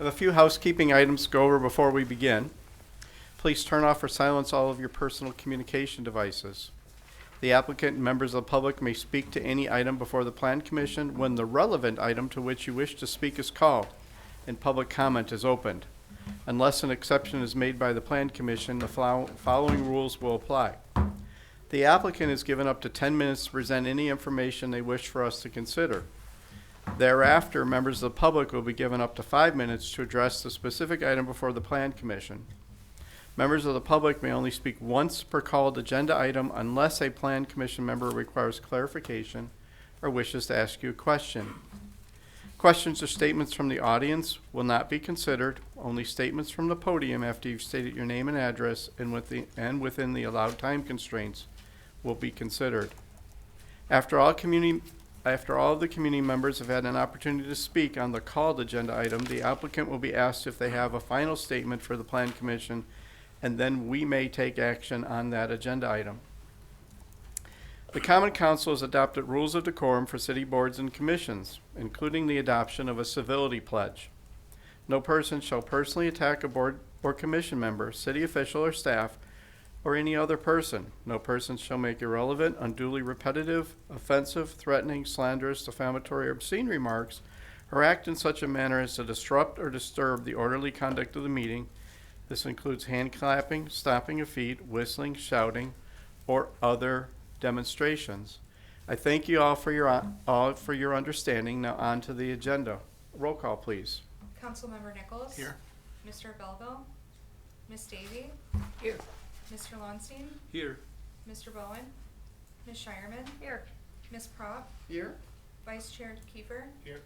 I have a few housekeeping items to go over before we begin. Please turn off or silence all of your personal communication devices. The applicant and members of the public may speak to any item before the Plan Commission when the relevant item to which you wish to speak is called and public comment is opened. Unless an exception is made by the Plan Commission, the following rules will apply. The applicant is given up to 10 minutes to present any information they wish for us to consider. Thereafter, members of the public will be given up to 5 minutes to address the specific item before the Plan Commission. Members of the public may only speak once per called agenda item unless a Plan Commission member requires clarification or wishes to ask you a question. Questions or statements from the audience will not be considered. Only statements from the podium after you've stated your name and address and within the allowed time constraints will be considered. After all of the community members have had an opportunity to speak on the called agenda item, the applicant will be asked if they have a final statement for the Plan Commission, and then we may take action on that agenda item. The Common Council has adopted rules of decorum for city boards and commissions, including the adoption of a civility pledge. No person shall personally attack a board or commission member, city official or staff, or any other person. No person shall make irrelevant, unduly repetitive, offensive, threatening, slanderous, defamatory, or obscene remarks, or act in such a manner as to disrupt or disturb the orderly conduct of the meeting. This includes hand clapping, stomping of feet, whistling, shouting, or other demonstrations. I thank you all for your understanding. Now on to the agenda. Roll call, please. Councilmember Nichols. Here. Mr. Belleville. Ms. Davy. Here. Mr. Lonstein. Here. Mr. Bowen. Ms. Shireman. Here. Ms. Prop. Here. Vice Chair Kiefer. Here.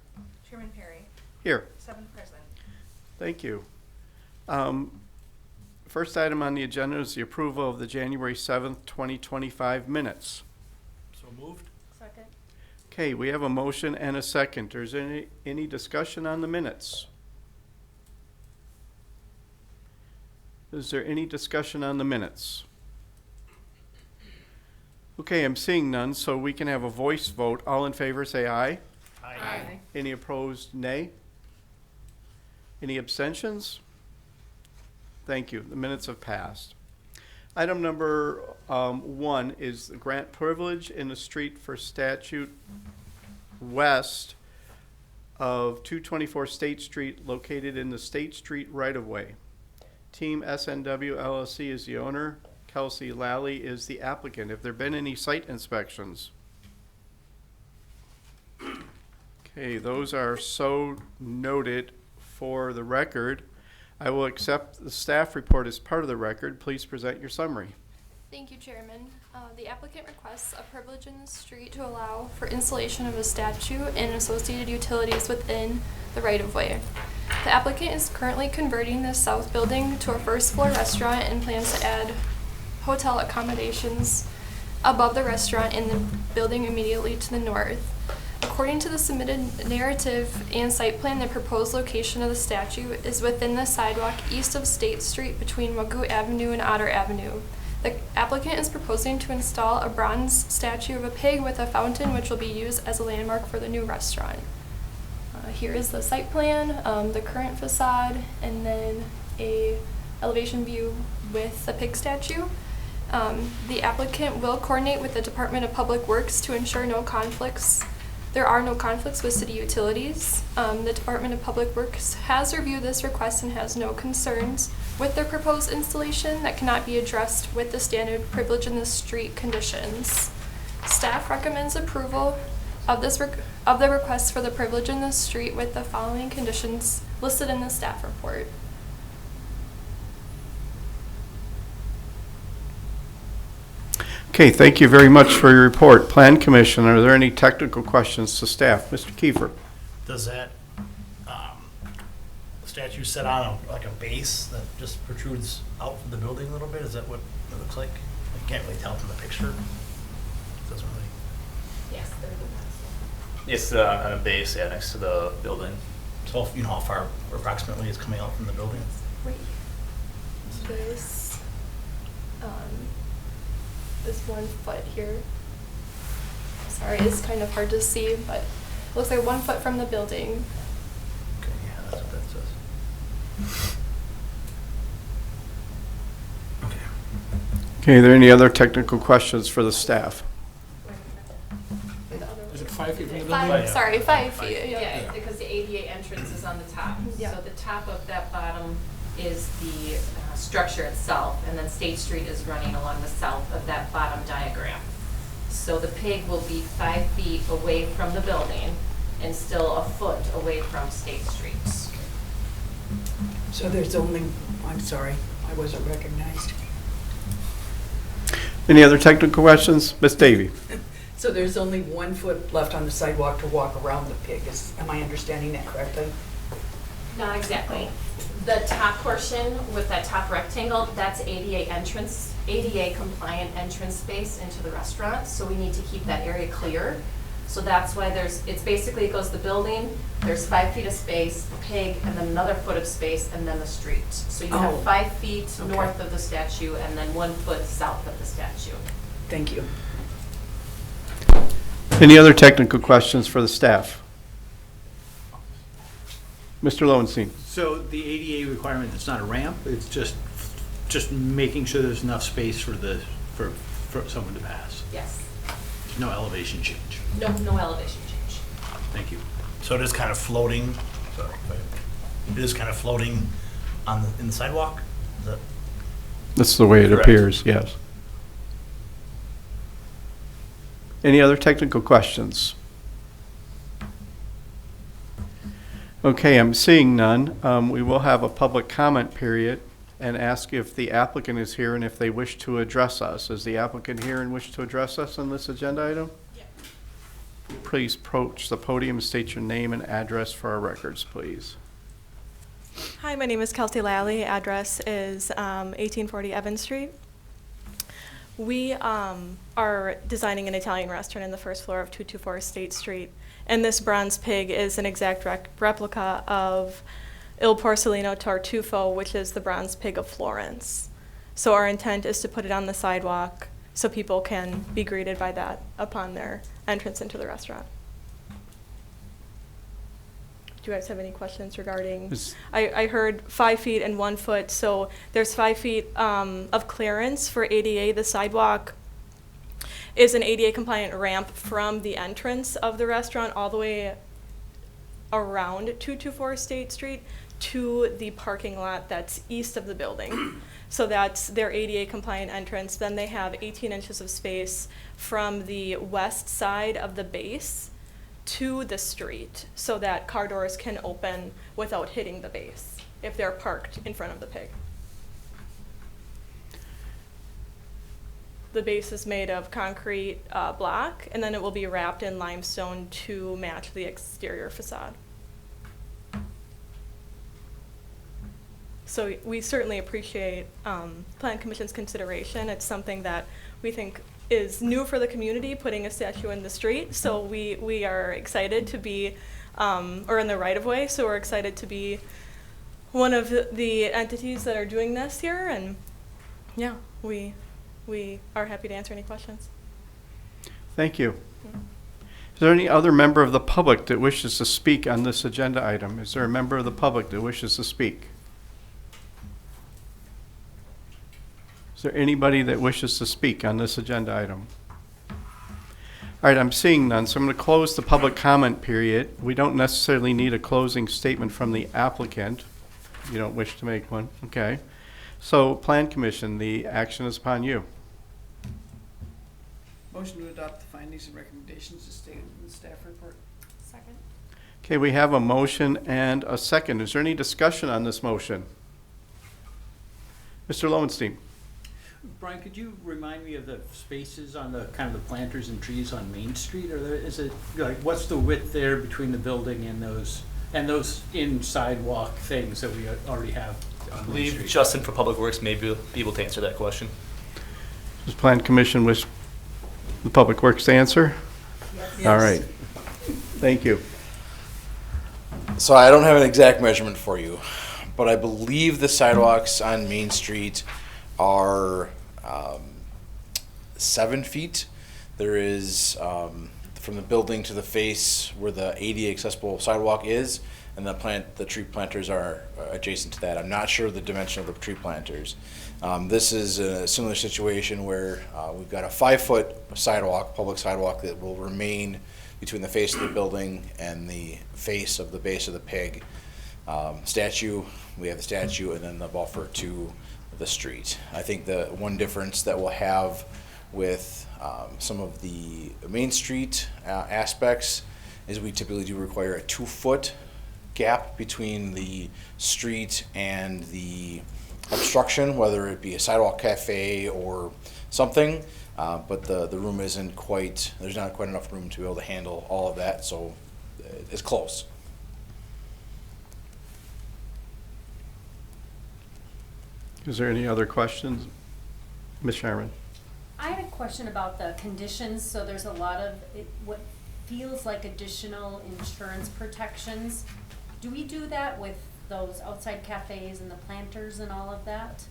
Chairman Perry. Here. 7 present. Thank you. First item on the agenda is the approval of the January 7th, 2025 minutes. So moved. Second. Okay, we have a motion and a second. Is there any discussion on the minutes? Is there any discussion on the minutes? Okay, I'm seeing none, so we can have a voice vote. All in favor say aye. Aye. Any opposed, nay? Any abstentions? Thank you. The minutes have passed. Item number 1 is the grant privilege in the street for statute west of 224 State Street, located in the State Street right-of-way. Team SNW LLC is the owner. Kelsey Lally is the applicant. Have there been any site inspections? Okay, those are so noted for the record. I will accept the staff report as part of the record. Please present your summary. Thank you, Chairman. The applicant requests a privilege in the street to allow for installation of a statue and associated utilities within the right-of-way. The applicant is currently converting the south building to a first-floor restaurant and plans to add hotel accommodations above the restaurant in the building immediately to the north. According to the submitted narrative and site plan, the proposed location of the statue is within the sidewalk east of State Street between Wagoo Avenue and Otter Avenue. The applicant is proposing to install a bronze statue of a pig with a fountain, which will be used as a landmark for the new restaurant. Here is the site plan, the current facade, and then a elevation view with the pig statue. The applicant will coordinate with the Department of Public Works to ensure no conflicts. There are no conflicts with city utilities. The Department of Public Works has reviewed this request and has no concerns with the proposed installation that cannot be addressed with the standard privilege in the street conditions. Staff recommends approval of the request for the privilege in the street with the following conditions listed in the staff report. Okay, thank you very much for your report. Plan Commission, are there any technical questions to staff? Mr. Kiefer. Does that statue set on like a base that just protrudes out from the building a little bit? Is that what it looks like? I can't really tell from the picture. Doesn't really. Yes, there's a It's on a base, yeah, next to the building. So you know how far approximately it's coming out from the building? Right. This 1 foot here. Sorry, it's kind of hard to see, but it looks like 1 foot from the building. Okay, yeah, that's what that says. Okay, are there any other technical questions for the staff? Is it 5 feet from the building? Five, sorry, 5 feet, yeah. Yeah, because the ADA entrance is on the top. Yeah. So the top of that bottom is the structure itself, and then State Street is running along the south of that bottom diagram. So the pig will be 5 feet away from the building and still a foot away from State Street. So there's only, I'm sorry, I wasn't recognized. Any other technical questions? Ms. Davy? So there's only 1 foot left on the sidewalk to walk around the pig, am I understanding that correctly? Not exactly. The top portion with that top rectangle, that's ADA entrance, ADA compliant entrance space into the restaurant, so we need to keep that area clear. So that's why it's basically, it goes the building, there's 5 feet of space, pig, and then another foot of space, and then the street. So you Oh. have 5 feet Okay. north of the statue, and then 1 foot south of the statue. Thank you. Any other technical questions for the staff? Mr. Lowenstein? So the ADA requirement, it's not a ramp, it's just making sure there's enough space for someone to pass. Yes. There's no elevation change. No elevation change. Thank you. So it is kind of floating, sorry, it is kind of floating in the sidewalk? Is that? That's the way it Correct. appears, yes. Any other technical questions? Okay, I'm seeing none. We will have a public comment period and ask if the applicant is here and if they wish to address us. Is the applicant here and wish to address us on this agenda item? Please approach the podium and state your name and address for our records, please. Hi, my name is Kelsey Lally. Address is 1840 Evans Street. We are designing an Italian restaurant in the first floor of 224 State Street, and this bronze pig is an exact replica of Il Porcellino Tartufo, which is the bronze pig of Florence. So our intent is to put it on the sidewalk so people can be greeted by that upon their entrance into the restaurant. Do you guys have any questions regarding? I heard 5 feet and 1 foot, so there's 5 feet of clearance for ADA. The sidewalk is an ADA compliant ramp from the entrance of the restaurant all the way around 224 State Street to the parking lot that's east of the building. So that's their ADA compliant entrance. Then they have 18 inches of space from the west side of the base to the street so that car doors can open without hitting the base if they're parked in front of the pig. The base is made of concrete block, and then it will be wrapped in limestone to match the exterior facade. So we certainly appreciate Plan Commission's consideration. It's something that we think is new for the community, putting a statue in the street. So we are excited to be, or in the right of way, so we're excited to be one of the entities that are doing this here. And yeah, we are happy to answer any questions. Thank you. Is there any other member of the public that wishes to speak on this agenda item? Is there a member of the public that wishes to speak? Is there anybody that wishes to speak on this agenda item? All right, I'm seeing none, so I'm going to close the public comment period. We don't necessarily need a closing statement from the applicant. You don't wish to make one? Okay. So, Plan Commission, the action is upon you. Motion to adopt the findings and recommendations as stated in the staff report. Second. Okay, we have a motion and a second. Is there any discussion on this motion? Mr. Lowenstein. Brian, could you remind me of the spaces on the kind of the planters and trees on Main Street? Is it like what's the width there between the building and those in sidewalk things that we already have I on Main believe Street? Justin for Public Works may be able to answer that question. Does Plan Commission wish the Public Works to answer? Yes. All right. Thank you. So I don't have an exact measurement for you, but I believe the sidewalks on Main Street are 7 feet. There is, from the building to the face where the ADA accessible sidewalk is, and the tree planters are adjacent to that. I'm not sure the dimension of the tree planters. This is a similar situation where we've got a 5-foot sidewalk, public sidewalk, that will remain between the face of the building and the face of the base of the pig. Statue, we have the statue, and then the buffer to the street. I think the one difference that we'll have with some of the Main Street aspects is we typically do require a 2-foot gap between the street and the obstruction, whether it be a sidewalk cafe or something, but the room isn't quite, there's not quite enough room to be able to handle all of that, so it's close. Is there any other questions? Ms. Sherman? I had a question about the conditions. So there's a lot of what feels like additional insurance protections. Do we do that with those outside cafes and the planters and all of that?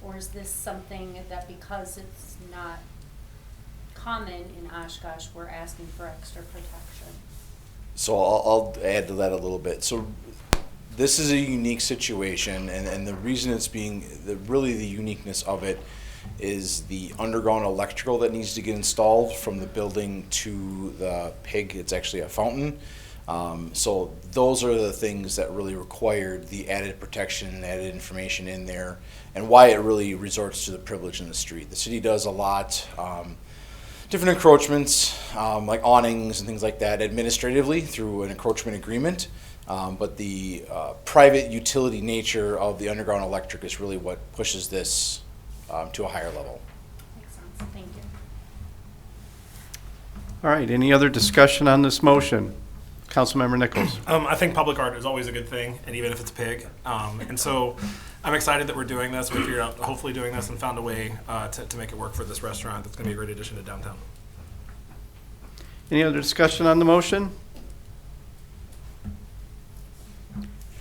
Or is this something that because it's not common in Oshkosh, we're asking for extra protection? So I'll add to that a little bit. So this is a unique situation, and the reason it's being, really the uniqueness of it is the underground electrical that needs to get installed from the building to the pig. It's actually a fountain. So those are the things that really required the added protection and added information in there, and why it really resorts to the privilege in the street. The city does a lot, different encroachments, like awnings and things like that, administratively through an encroachment agreement. But the private utility nature of the underground electric is really what pushes this to a higher level. Makes sense. Thank you. All right, any other discussion on this motion? Councilmember Nichols. I think public art is always a good thing, and even if it's a pig. And so I'm excited that we're doing this. We figured out hopefully doing this and found a way to make it work for this restaurant. That's going to be a great addition to downtown. Any other discussion on the motion?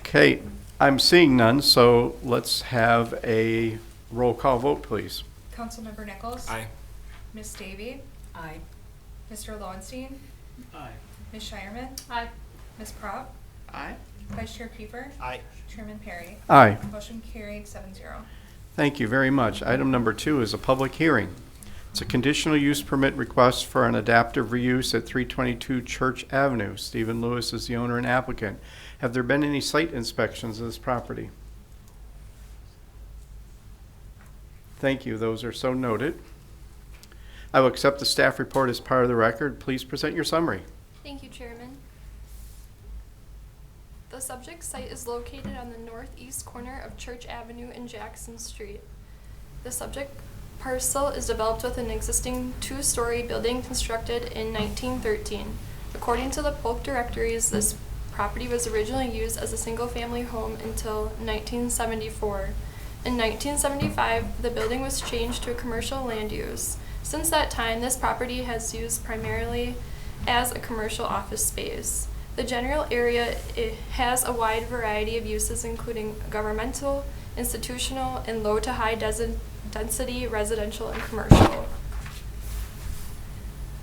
Okay, I'm seeing none, so let's have a roll call vote, please. Councilmember Nichols? Aye. Ms. Davy? Aye. Mr. Lowenstein? Aye. Ms. Shireman? Aye. Ms. Prop? Aye. Vice Chair Kiefer? Aye. Chairman Perry? Aye. Motion carried 7-0. Thank you very much. Item number 2 is a public hearing. It's a conditional use permit request for an adaptive reuse at 322 Church Avenue. Stephen Lewis is the owner and applicant. Have there been any site inspections of this property? Thank you. Those are so noted. I will accept the staff report as part of the record. Please present your summary. Thank you, Chairman. The subject site is located on the northeast corner of Church Avenue and Jackson Street. The subject parcel is developed with an existing 2-story building constructed in 1913. According to the Polk directories, this property was originally used as a single-family home until 1974. In 1975, the building was changed to a commercial land use. Since that time, this property has used primarily as a commercial office space. The general area has a wide variety of uses, including governmental, institutional, and low to high density residential and commercial.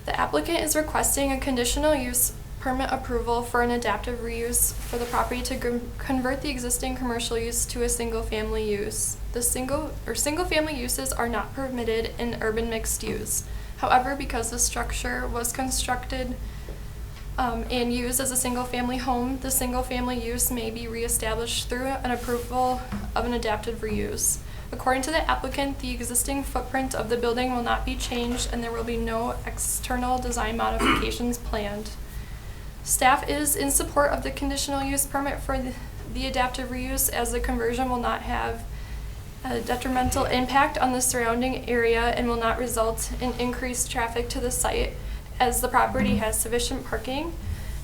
The applicant is requesting a conditional use permit approval for an adaptive reuse for the property to convert the existing commercial use to a single-family use. The single-family uses are not permitted in urban mixed use. However, because the structure was constructed and used as a single-family home, the single-family use may be reestablished through an approval of an adaptive reuse. According to the applicant, the existing footprint of the building will not be changed and there will be no external design modifications planned. Staff is in support of the conditional use permit for the adaptive reuse, as the conversion will not have a detrimental impact on the surrounding area and will not result in increased traffic to the site, as the property has sufficient parking,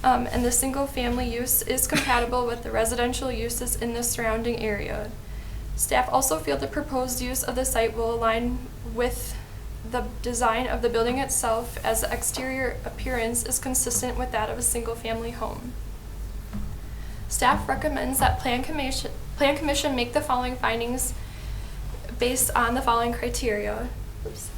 and the single-family use is compatible with the residential uses in the surrounding area. Staff also feel the proposed use of the site will align with the design of the building itself, as the exterior appearance is consistent with that of a single-family home. Staff recommends that Plan Commission make the following findings based on the following criteria. Oops.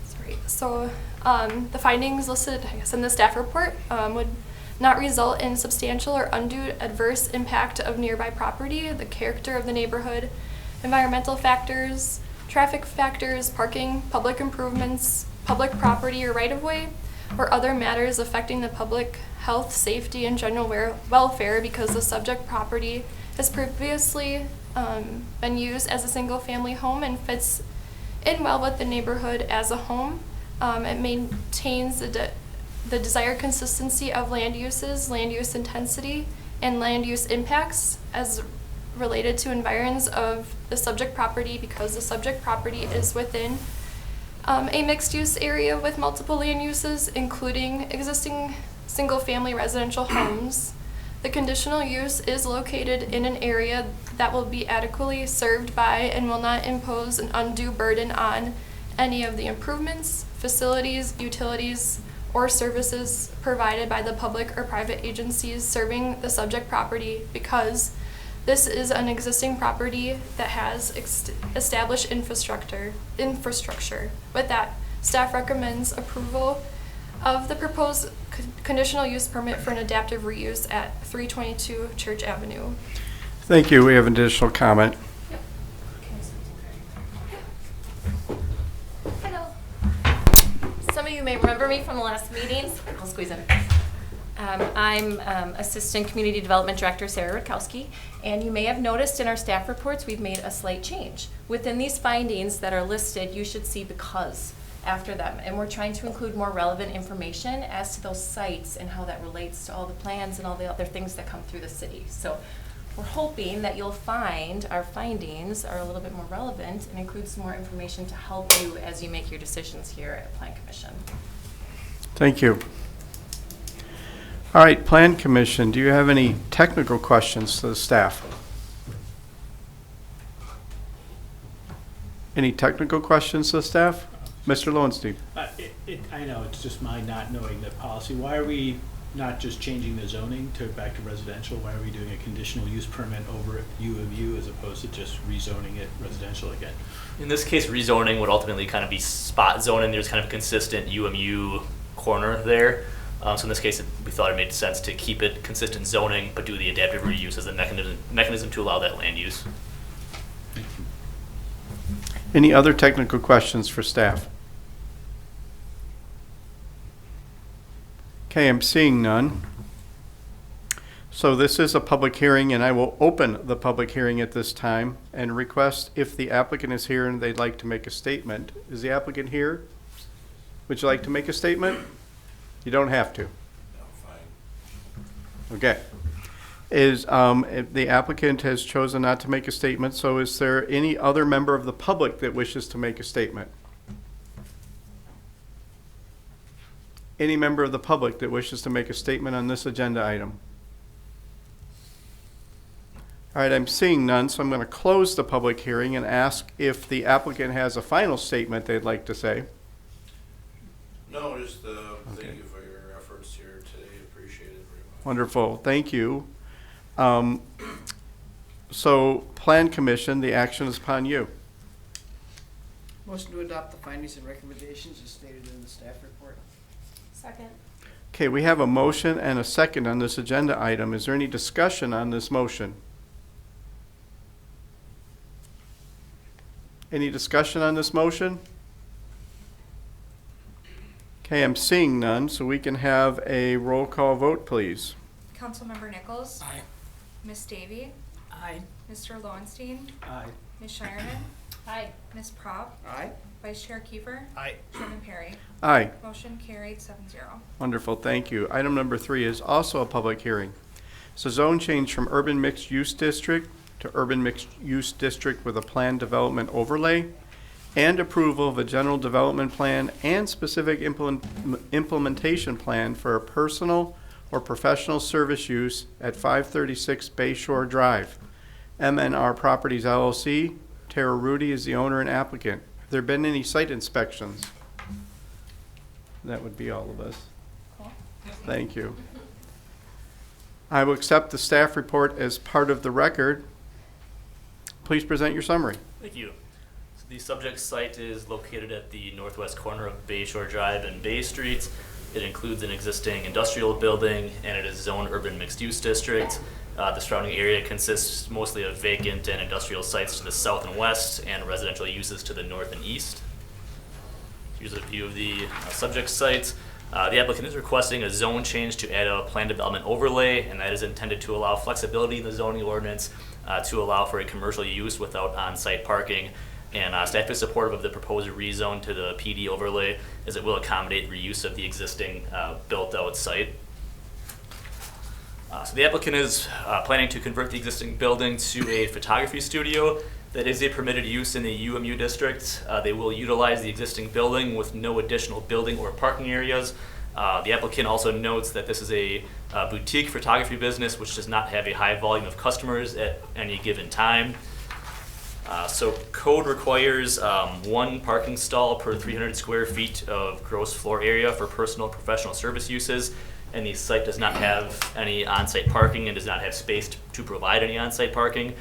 Sorry. The findings listed, I guess, in the staff report would not result in substantial or undue adverse impact of nearby property, the character of the neighborhood, environmental factors, traffic factors, parking, public improvements, public property or right-of-way, or other matters affecting the public health, safety, and general welfare because the subject property has previously been used as a single-family home and fits in well with the neighborhood as a home. It maintains the desired consistency of land uses, land use intensity, and land use impacts as related to environs of the subject property because the subject property is within a mixed-use area with multiple land uses, including existing single-family residential homes. The conditional use is located in an area that will be adequately served by and will not impose an undue burden on any of the improvements, facilities, utilities, or services provided by the public or private agencies serving the subject property because this is an existing property that has established infrastructure. With that, staff recommends approval of the proposed conditional use permit for an adaptive reuse at 322 Church Avenue. Thank you. We have an additional comment. Hello. Some of you may remember me from the last meetings. I'll squeeze in. I'm Assistant Community Development Director Sarah Rutkowski, and you may have noticed in our staff reports we've made a slight change. Within these findings that are listed, you should see because after them, and we're trying to include more relevant information as to those sites and how that relates to all the plans and all the other things that come through the city. So we're hoping that you'll find our findings are a little bit more relevant and include some more information to help you as you make your decisions here at Plan Commission. Thank you. All right, Plan Commission, do you have any technical questions to the staff? Any technical questions to the staff? Mr. Lowenstein. I know, it's just my not knowing the policy. Why are we not just changing the zoning back to residential? Why are we doing a conditional use permit over at U of U as opposed to just rezoning it residential again? In this case, rezoning would ultimately kind of be spot zoning. There's kind of a consistent UMU corner there. So in this case, we thought it made sense to keep it consistent zoning, but do the adaptive reuse as the mechanism to allow that land use. Any other technical questions for staff? Okay, I'm seeing none. So this is a public hearing, and I will open the public hearing at this time and request if the applicant is here and they'd like to make a statement. Is the applicant here? Would you like to make a statement? You don't have to. No, fine. Okay. If the applicant has chosen not to make a statement, so is there any other member of the public that wishes to make a statement? Any member of the public that wishes to make a statement on this agenda item? All right, I'm seeing none, so I'm going to close the public hearing and ask if the applicant has a final statement they'd like to say. No, just thank you for your efforts here today. Appreciate it very much. Wonderful, thank you. So, Plan Commission, the action is upon you. Motion to adopt the findings and recommendations as stated in the staff report. Second. Okay, we have a motion and a second on this agenda item. Is there any discussion on this motion? Any discussion on this motion? Okay, I'm seeing none, so we can have a roll call vote, please. Councilmember Nichols? Aye. Ms. Davy? Aye. Mr. Lowenstein? Aye. Ms. Shireman? Aye. Ms. Prop? Aye. Vice Chair Kiefer? Aye. Chairman Perry? Aye. Motion carried 7-0. Wonderful, thank you. Item number 3 is also a public hearing. So zone change from urban mixed use district to urban mixed use district with a planned development overlay and approval of a general development plan and specific implementation plan for a personal or professional service use at 536 Bayshore Drive. MNR Properties LLC, Tara Rudy is the owner and applicant. Have there been any site inspections? That would be all of us. Cool. Thank you. I will accept the staff report as part of the record. Please present your summary. Thank you. The subject site is located at the northwest corner of Bay Shore Drive and Bay Street. It includes an existing industrial building, and it is zoned urban mixed-use district. The surrounding area consists mostly of vacant and industrial sites to the south and west, and residential uses to the north and east. Here's a view of the subject site. The applicant is requesting a zone change to add a planned development overlay, and that is intended to allow flexibility in the zoning ordinance to allow for a commercial use without on-site parking. And staff is supportive of the proposed rezone to the PD overlay, as it will accommodate reuse of the existing built-out site. So the applicant is planning to convert the existing building to a photography studio. That is a permitted use in the UMU district. They will utilize the existing building with no additional building or parking areas. The applicant also notes that this is a boutique photography business which does not have a high volume of customers at any given time. So code requires 1 parking stall per 300 square feet of gross floor area for personal and professional service uses, and the site does not have any on-site parking and does not have space to provide any on-site parking.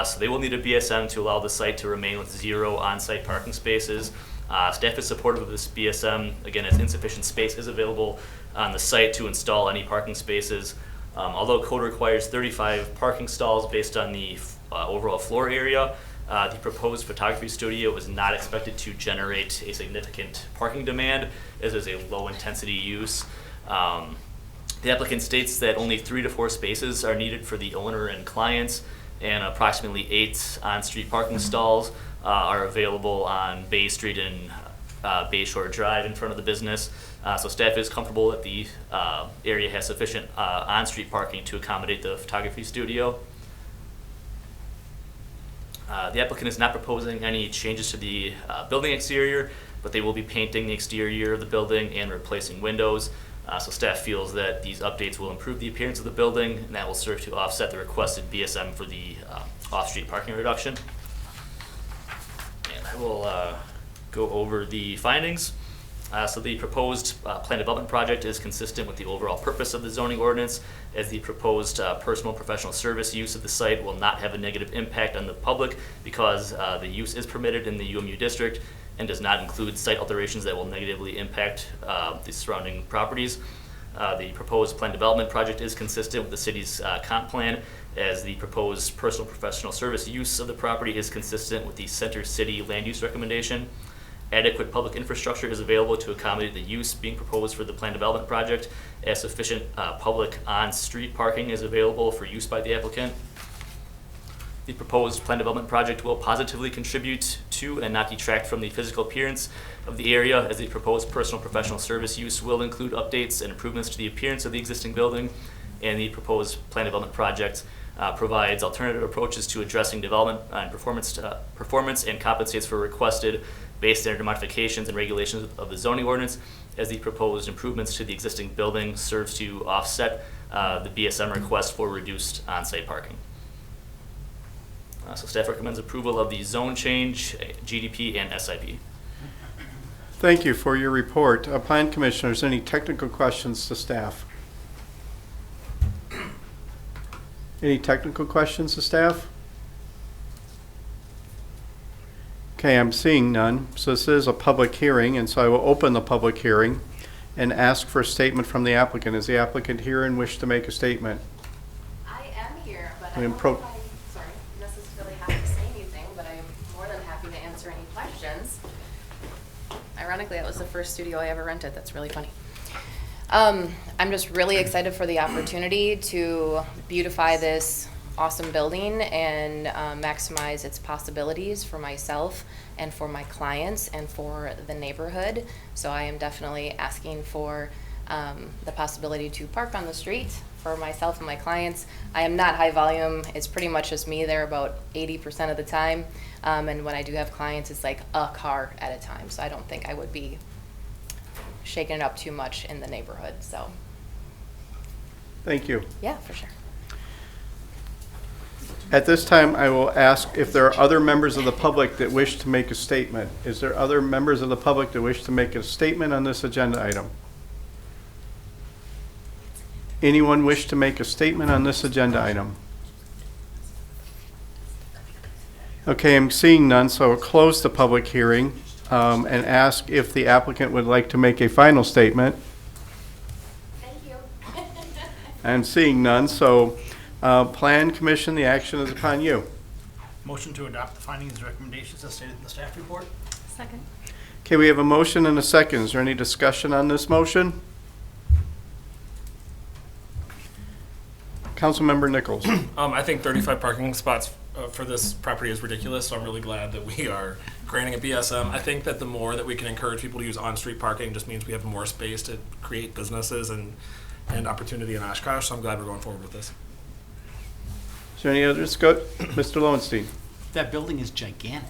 So they will need a BSM to allow the site to remain with 0 on-site parking spaces. Staff is supportive of this BSM, again, as insufficient space is available on the site to install any parking spaces. Although code requires 35 parking stalls based on the overall floor area, the proposed photography studio is not expected to generate a significant parking demand, as is a low-intensity use. The applicant states that only 3 to 4 spaces are needed for the owner and clients, and approximately 8 on-street parking stalls are available on Bay Street and Bay Shore Drive in front of the business. So staff is comfortable that the area has sufficient on-street parking to accommodate the photography studio. The applicant is not proposing any changes to the building exterior, but they will be painting the exterior of the building and replacing windows. So staff feels that these updates will improve the appearance of the building, and that will serve to offset the requested BSM for the off-street parking reduction. And I will go over the findings. So the proposed planned development project is consistent with the overall purpose of the zoning ordinance, as the proposed personal professional service use of the site will not have a negative impact on the public because the use is permitted in the UMU district and does not include site alterations that will negatively impact the surrounding properties. The proposed planned development project is consistent with the city's comp plan, as the proposed personal professional service use of the property is consistent with the Center City land use recommendation. Adequate public infrastructure is available to accommodate the use being proposed for the planned development project, as sufficient public on-street parking is available for use by the applicant. The proposed planned development project will positively contribute to and not detract from the physical appearance of the area, as the proposed personal professional service use will include updates and improvements to the appearance of the existing building, and the proposed planned development project provides alternative approaches to addressing development and performance and compensates for requested base standard modifications and regulations of the zoning ordinance, as the proposed improvements to the existing building serves to offset the BSM request for reduced on-site parking. So staff recommends approval of the zone change, GDP, and SIP. Thank you for your report. Plan Commissioners, any technical questions to staff? Any technical questions to staff? Okay, I'm seeing none. So this is a public hearing, and so I will open the public hearing and ask for a statement from the applicant. Is the applicant here and wish to make a statement? I am here, but I I mean, don't know if I necessarily have to say anything, but I am more than happy to answer any questions. Ironically, that was the first studio I ever rented. That's really funny. I'm just really excited for the opportunity to beautify this awesome building and maximize its possibilities for myself and for my clients and for the neighborhood. So I am definitely asking for the possibility to park on the street for myself and my clients. I am not high volume. It's pretty much just me there about 80% of the time. And when I do have clients, it's like a car at a time. So I don't think I would be shaking it up too much in the neighborhood. So Thank you. yeah, for sure. At this time, I will ask if there are other members of the public that wish to make a statement. Is there other members of the public that wish to make a statement on this agenda item? Anyone wish to make a statement on this agenda item? Okay, I'm seeing none, so I'll close the public hearing and ask if the applicant would like to make a final statement. Thank you. I'm seeing none, so Plan Commission, the action is upon you. Motion to adopt the findings and recommendations as stated in the staff report? Second. Okay, we have a motion and a second. Is there any discussion on this motion? Councilmember Nichols. I think 35 parking spots for this property is ridiculous, so I'm really glad that we are granting a BSM. I think that the more that we can encourage people to use on-street parking just means we have more space to create businesses and opportunity in Oshkosh, so I'm glad we're going forward with this. Is there any other discussion? Mr. Lowenstein. That building is gigantic.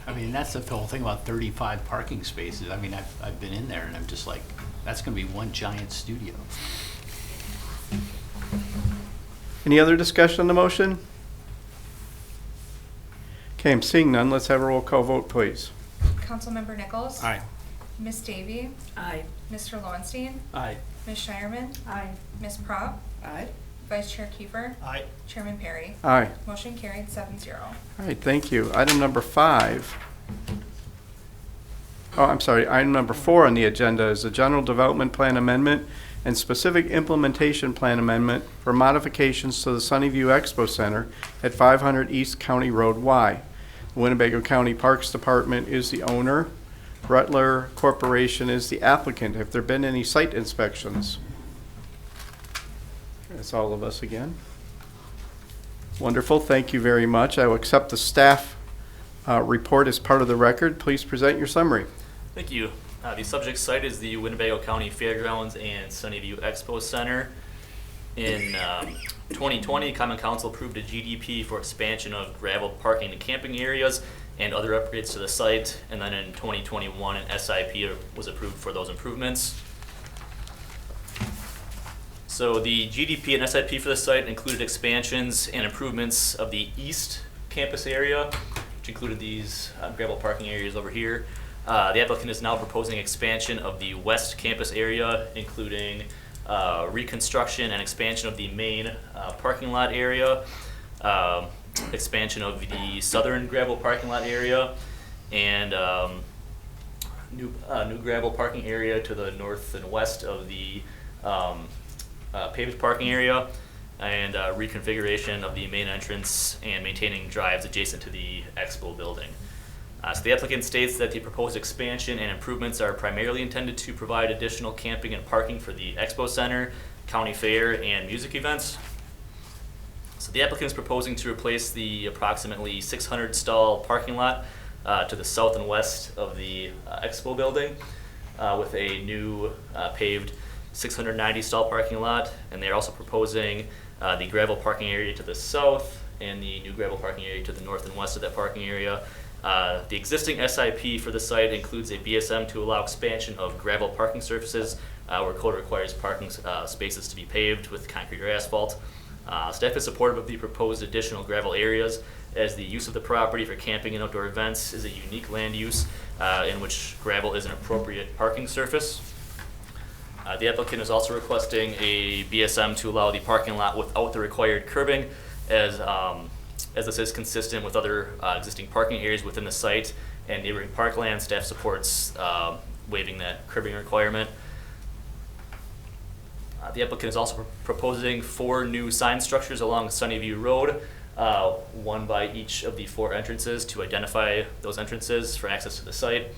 I mean, that's the whole thing about 35 parking spaces. I mean, I've been in there and I'm just like, that's gonna be one giant studio. Any other discussion on the motion? Okay, I'm seeing none. Let's have a roll call vote, please. Councilmember Nichols? Aye. Ms. Davy? Aye. Mr. Lowenstein? Aye. Ms. Shireman? Aye. Ms. Prop? Aye. Vice Chair Kiefer? Aye. Chairman Perry? Aye. Motion carried 7-0. All right, thank you. Item number 5. Oh, I'm sorry. Item number 4 on the agenda is the General Development Plan Amendment and Specific Implementation Plan Amendment for modifications to the Sunnyview Expo Center at 500 East County Road Y. The Winnebago County Parks Department is the owner. Rutler Corporation is the applicant. Have there been any site inspections? That's all of us again. Wonderful, thank you very much. I will accept the staff report as part of the record. Please present your summary. Thank you. The subject site is the Winnebago County Fairgrounds and Sunnyview Expo Center. In 2020, Common Council approved a GDP for expansion of gravel parking and camping areas and other upgrades to the site. And then in 2021, an SIP was approved for those improvements. So the GDP and SIP for the site included expansions and improvements of the east campus area, which included these gravel parking areas over here. The applicant is now proposing expansion of the west campus area, including reconstruction and expansion of the main parking lot area, expansion of the southern gravel parking lot area, and new gravel parking area to the north and west of the paved parking area, and reconfiguration of the main entrance and maintaining drives adjacent to the expo building. So the applicant states that the proposed expansion and improvements are primarily intended to provide additional camping and parking for the expo center, county fair, and music events. So the applicant is proposing to replace the approximately 600 stall parking lot to the south and west of the expo building with a new paved 690 stall parking lot, and they're also proposing the gravel parking area to the south and the new gravel parking area to the north and west of that parking area. The existing SIP for the site includes a BSM to allow expansion of gravel parking surfaces where code requires parking spaces to be paved with concrete or asphalt. Staff is supportive of the proposed additional gravel areas, as the use of the property for camping and outdoor events is a unique land use in which gravel is an appropriate parking surface. The applicant is also requesting a BSM to allow the parking lot without the required curbing, as this is consistent with other existing parking areas within the site and neighboring parkland. Staff supports waiving that curbing requirement. The applicant is also proposing 4 new sign structures along Sunnyview Road, one by each of the 4 entrances to identify those entrances for access to the site.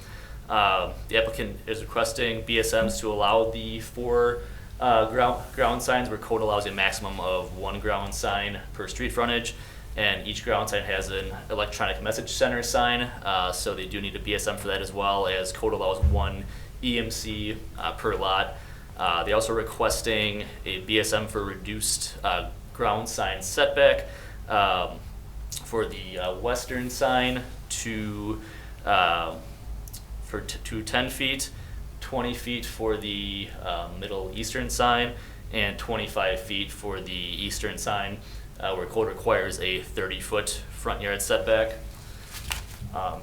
The applicant is requesting BSMs to allow the 4 ground signs where code allows a maximum of 1 ground sign per street frontage, and each ground sign has an electronic message center sign, so they do need a BSM for that, as well as code allows 1 EMC per lot. They're also requesting a BSM for reduced ground sign setback for the western sign to 10 feet, 20 feet for the middle eastern sign, and 25 feet for the eastern sign, where code requires a 30-foot front yard setback.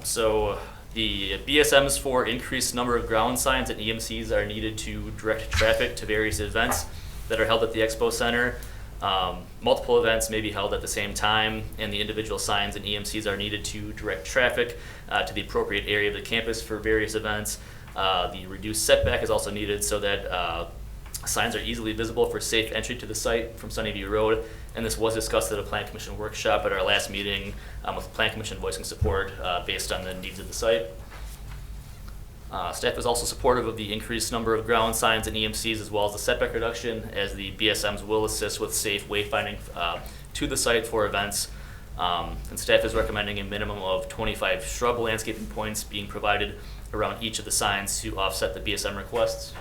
So the BSMs for increased number of ground signs and EMCs are needed to direct traffic to various events that are held at the Expo Center. Multiple events may be held at the same time, and the individual signs and EMCs are needed to direct traffic to the appropriate area of the campus for various events. The reduced setback is also needed so that signs are easily visible for safe entry to the site from Sunnyview Road, and this was discussed at a Plan Commission workshop at our last meeting with Plan Commission voicing support based on the needs of the site. Staff is also supportive of the increased number of ground signs and EMCs as well as the setback reduction, as the BSMs will assist with safe wayfinding to the site for events. And staff is recommending a minimum of 25 shrub landscaping points being provided around each of the signs to offset the BSM requests.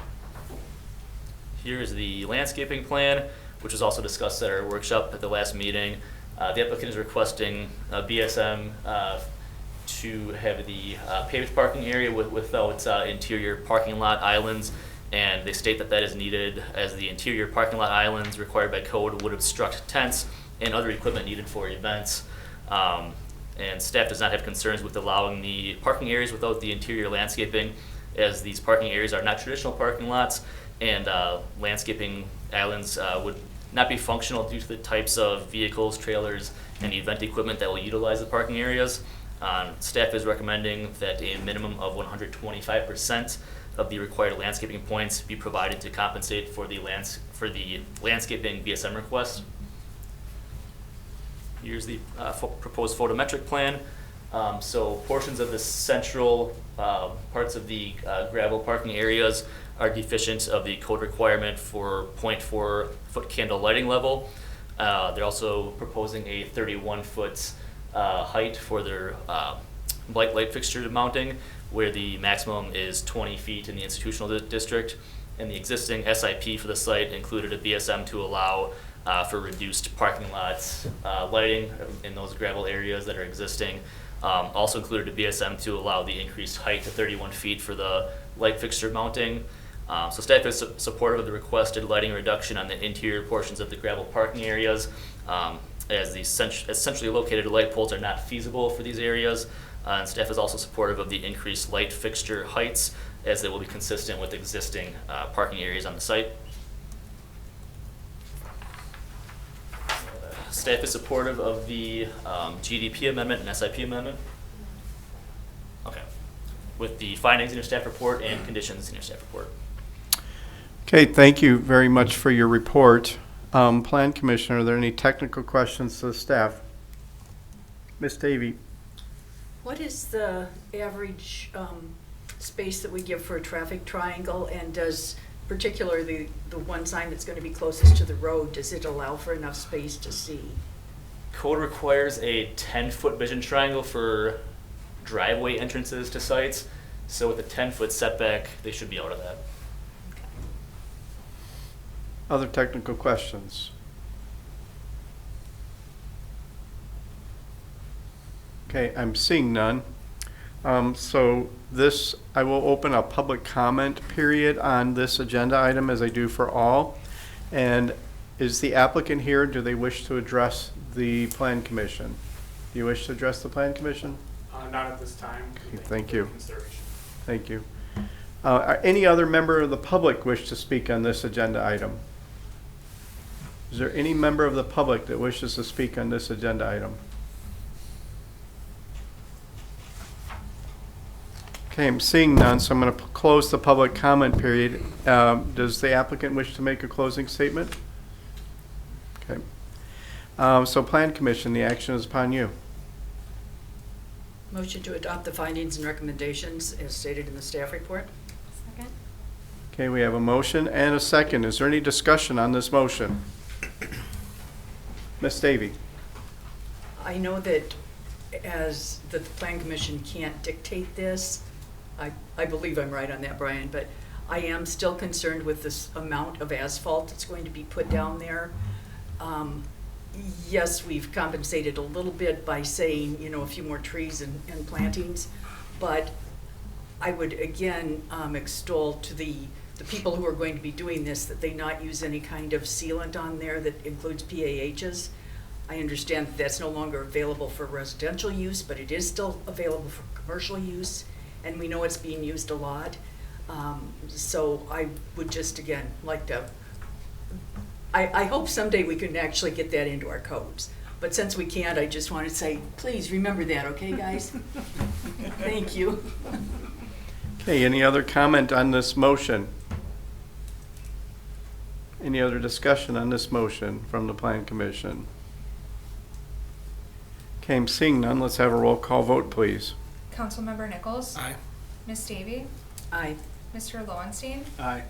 Here is the landscaping plan, which was also discussed at our workshop at the last meeting. The applicant is requesting a BSM to have the paved parking area without interior parking lot islands, and they state that that is needed as the interior parking lot islands required by code would obstruct tents and other equipment needed for events. And staff does not have concerns with allowing the parking areas without the interior landscaping, as these parking areas are not traditional parking lots, and landscaping islands would not be functional due to the types of vehicles, trailers, and event equipment that will utilize the parking areas. Staff is recommending that a minimum of 125% of the required landscaping points be provided to compensate for the landscaping BSM request. Here's the proposed photometric plan. So portions of the central parts of the gravel parking areas are deficient of the code requirement for 0.4 foot candle lighting level. They're also proposing a 31-foot height for their light fixture mounting, where the maximum is 20 feet in the institutional district. And the existing SIP for the site included a BSM to allow for reduced parking lots lighting in those gravel areas that are existing. Also included a BSM to allow the increased height to 31 feet for the light fixture mounting. So staff is supportive of the requested lighting reduction on the interior portions of the gravel parking areas, as the centrally located light poles are not feasible for these areas. And staff is also supportive of the increased light fixture heights, as they will be consistent with existing parking areas on the site. Staff is supportive of the GDP amendment and SIP amendment. Okay. With the findings in your staff report and conditions in your staff report. Okay, thank you very much for your report. Plan Commissioner, are there any technical questions to the staff? Ms. Davey. What is the average space that we give for a traffic triangle, and does particularly the one sign that's going to be closest to the road, does it allow for enough space to see? Code requires a 10-foot vision triangle for driveway entrances to sites. So with a 10-foot setback, they should be out of that. Other technical questions? Okay, I'm seeing none. So this, I will open a public comment period on this agenda item, as I do for all. And is the applicant here? Do they wish to address the Plan Commission? Do you wish to address the Plan Commission? Not at this time. Okay, thank you. Consideration. Thank you. Are any other member of the public wish to speak on this agenda item? Is there any member of the public that wishes to speak on this agenda item? Okay, I'm seeing none, so I'm going to close the public comment period. Does the applicant wish to make a closing statement? Okay. So Plan Commission, the action is upon you. Motion to adopt the findings and recommendations as stated in the staff report. Second. Okay, we have a motion and a second. Is there any discussion on this motion? Ms. Davey. I know that the Plan Commission can't dictate this. I believe I'm right on that, Brian, but I am still concerned with this amount of asphalt that's going to be put down there. Yes, we've compensated a little bit by saying, a few more trees and plantings, but I would again extol to the people who are going to be doing this that they not use any kind of sealant on there that includes PAHs. I understand that that's no longer available for residential use, but it is still available for commercial use, and we know it's being used a lot. So I would just again like to, I hope someday we can actually get that into our codes. But since we can't, I just want to say, please remember that, okay, guys? Thank you. Okay, any other comment on this motion? Any other discussion on this motion from the Plan Commission? Okay, I'm seeing none. Let's have a roll call vote, please. Councilmember Nichols? Aye. Ms. Davy? Aye. Mr. Lowenstein? Aye.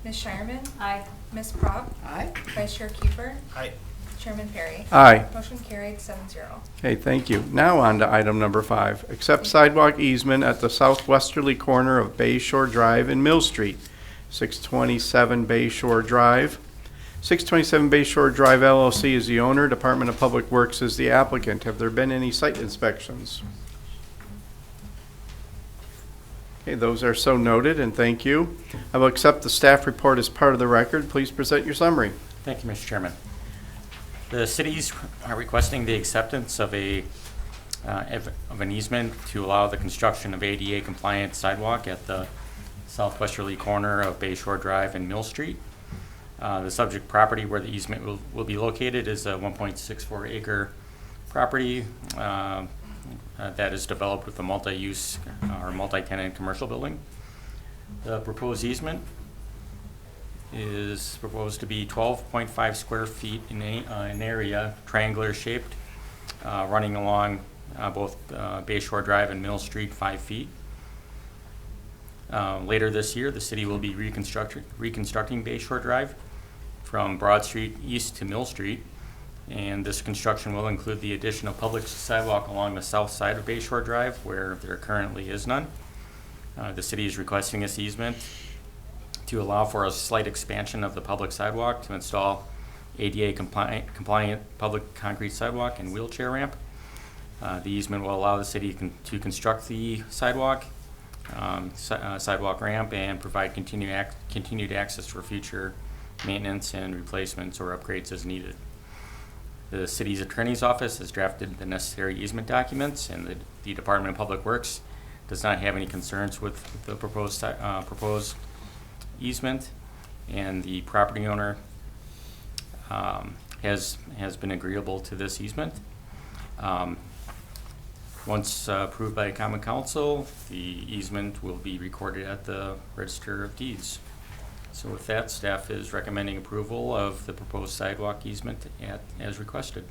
Ms. Shireman? Aye. Ms. Prop? Aye. Vice Chair Kiefer? Aye. Chairman Perry? Aye. Motion carried 7-0. Okay, thank you. Now on to item number 5. Accept sidewalk easement at the southwesterly corner of Bay Shore Drive and Mill Street, 627 Bay Shore Drive. 627 Bay Shore Drive LLC is the owner. Department of Public Works is the applicant. Have there been any site inspections? Okay, those are so noted, and thank you. I will accept the staff report as part of the record. Please present your summary. Thank you, Mr. Chairman. The cities are requesting the acceptance of of an easement to allow the construction of ADA compliant sidewalk at the southwesterly corner of Bay Shore Drive and Mill Street. The subject property where the easement will be located is a 1.64 acre property that is developed with a multi-use or multi-tenant commercial building. The proposed easement is proposed to be 12.5 square feet in an area, triangular shaped, running along both Bay Shore Drive and Mill Street 5 feet. Later this year, the city will be reconstructing Bay Shore Drive from Broad Street east to Mill Street, and this construction will include the addition of public sidewalk along the south side of Bay Shore Drive where there currently is none. The city is requesting this easement to allow for a slight expansion of the public sidewalk to install ADA compliant public concrete sidewalk and wheelchair ramp. The easement will allow the city to construct the sidewalk, sidewalk ramp, and provide continued access for future maintenance and replacements or upgrades as needed. The city's attorney's office has drafted the necessary easement documents, and the Department of Public Works does not have any concerns with the proposed easement, and the property owner has been agreeable to this easement. Once approved by Common Council, the easement will be recorded at the Register of Deeds. So with that, staff is recommending approval of the proposed sidewalk easement as requested.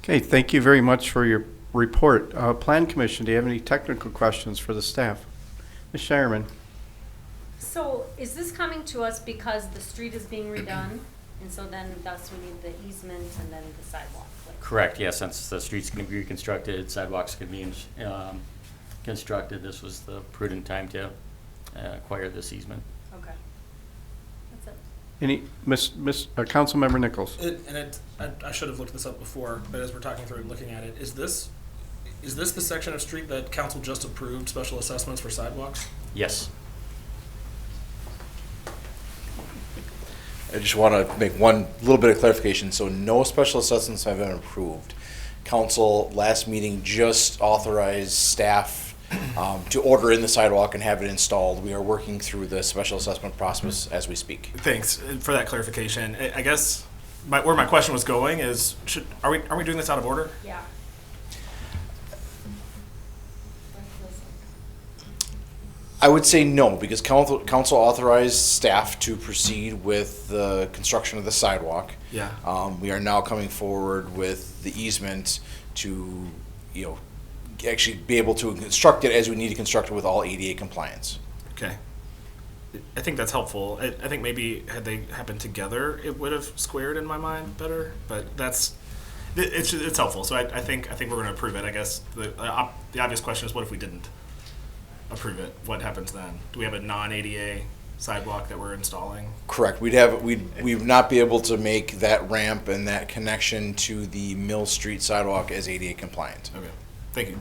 Okay, thank you very much for your report. Plan Commission, do you have any technical questions for the staff? Ms. Shireman? So is this coming to us because the street is being redone? And so then thus we need the easement and then the sidewalk? Correct, yes, since the street's going to be reconstructed, sidewalks can be constructed, this was the prudent time to acquire this easement. Okay. That's it. Any, Councilmember Nichols? I should have looked this up before, but as we're talking through and looking at it, is this the section of street that council just approved special assessments for sidewalks? Yes. I just want to make one little bit of clarification. So no special assessments have been approved. Council last meeting just authorized staff to order in the sidewalk and have it installed. We are working through the special assessment process as we speak. Thanks for that clarification. I guess where my question was going is, are we doing this out of order? Yeah. I would say no, because council authorized staff to proceed with the construction of the sidewalk. Yeah. We are now coming forward with the easement to, actually be able to construct it as we need to construct it with all ADA compliance. Okay. I think that's helpful. I think maybe had they happened together, it would have squared in my mind better. But it's helpful. So I think we're going to approve it. I guess the obvious question is, what if we didn't approve it? What happens then? Do we have a non-ADA sidewalk that we're installing? Correct. We'd not be able to make that ramp and that connection to the Mill Street sidewalk as ADA compliant. Okay. Thank you.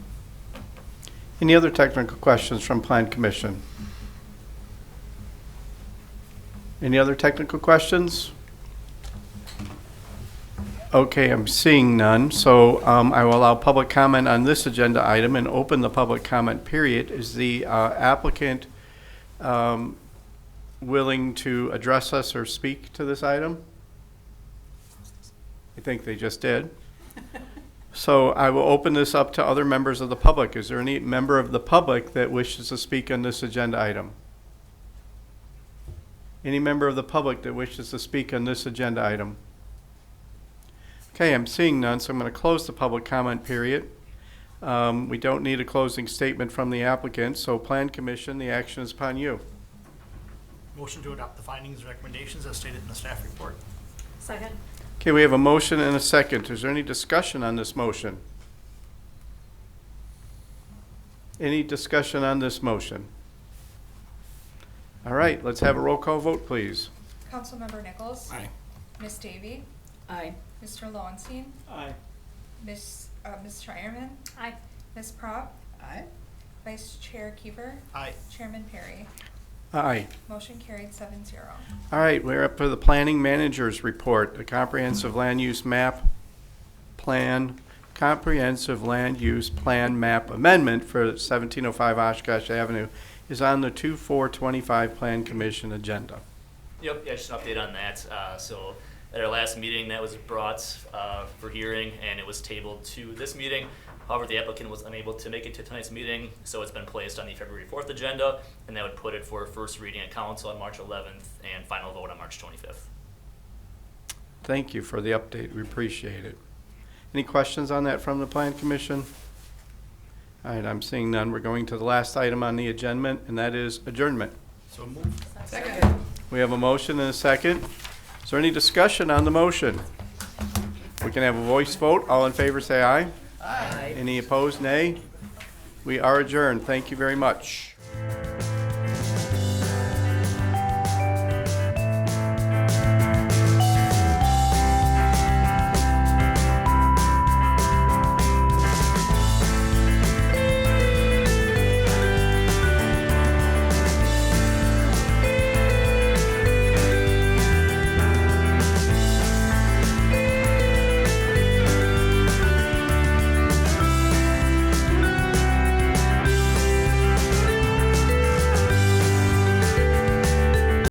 Any other technical questions from Plan Commission? Any other technical questions? Okay, I'm seeing none, so I will allow public comment on this agenda item and open the public comment period. Is the applicant willing to address us or speak to this item? I think they just did. So I will open this up to other members of the public. Is there any member of the public that wishes to speak on this agenda item? Any member of the public that wishes to speak on this agenda item? Okay, I'm seeing none, so I'm going to close the public comment period. We don't need a closing statement from the applicant, so Plan Commission, the action is upon you. Motion to adopt the findings and recommendations as stated in the staff report. Second. Okay, we have a motion and a second. Is there any discussion on this motion? Any discussion on this motion? All right, let's have a roll call vote, please. Councilmember Nichols. Aye. Ms. Davy. Aye. Mr. Lowenstein. Aye. Ms. Schreierman. Aye. Ms. Prop. Aye. Vice Chair Kiefer. Aye. Chairman Perry. Aye. Motion carried 7-0. All right, we're up for the Planning Manager's Report, a comprehensive land use plan map amendment for 1705 Oshkosh Avenue is on the 2/4/25 Plan Commission agenda. Yep, yeah, just an update on that. So at our last meeting, that was brought for hearing, and it was tabled to this meeting. However, the applicant was unable to make it to tonight's meeting, so it's been placed on the February 4th agenda, and that would put it for first reading at council on March 11th and final vote on March 25th. Thank you for the update. We appreciate it. Any questions on that from the Plan Commission? All right, I'm seeing none. We're going to the last item on the agenda, and that is adjournment. So moved. Second. We have a motion and a second. Is there any discussion on the motion? We can have a voice vote. All in favor say aye. Aye. Any opposed, nay? We are adjourned. Thank you very much.